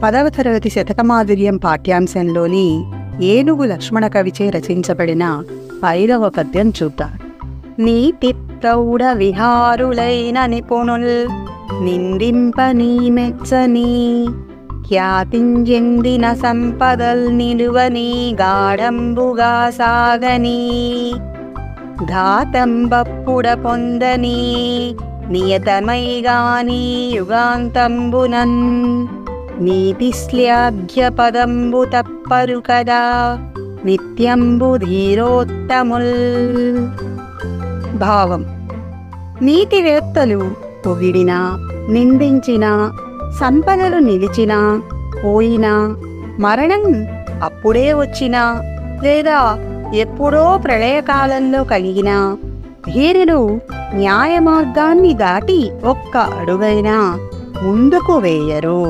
10వ తరగతి శతకమాధుర్యం పాఠ్యాంశంలోని ఏనుగు లక్ష్మణ కవిచే రచించబడిన 5వ పద్యం చూద్దాం. నీతి ప్రౌఢ విహారులైన నిపుణుల్ నిందింప నీ మెచ్చని ఖ్యాతించెందిన సంపదల్ నిలువని గాఢంబుగా సాగని ఘాతంబప్పుడ పొందని నియతమైగాని యుగాంతంబునన్ నీతిశ్లాఘ్య పదంబు తప్పరు కదా నిత్యంబు ధీరోత్తముల్. భావం: నీతివేత్తలు పొగిడినా నిందించినా సంపదలు నిలిచినా పోయినా మరణం అప్పుడే వచ్చినా లేదా ఎప్పుడో ప్రళయకాలంలో కలిగినా ధీరులు న్యాయ మార్గాన్ని దాటి ఒక్క అడుగైనా ముందుకు వేయరు.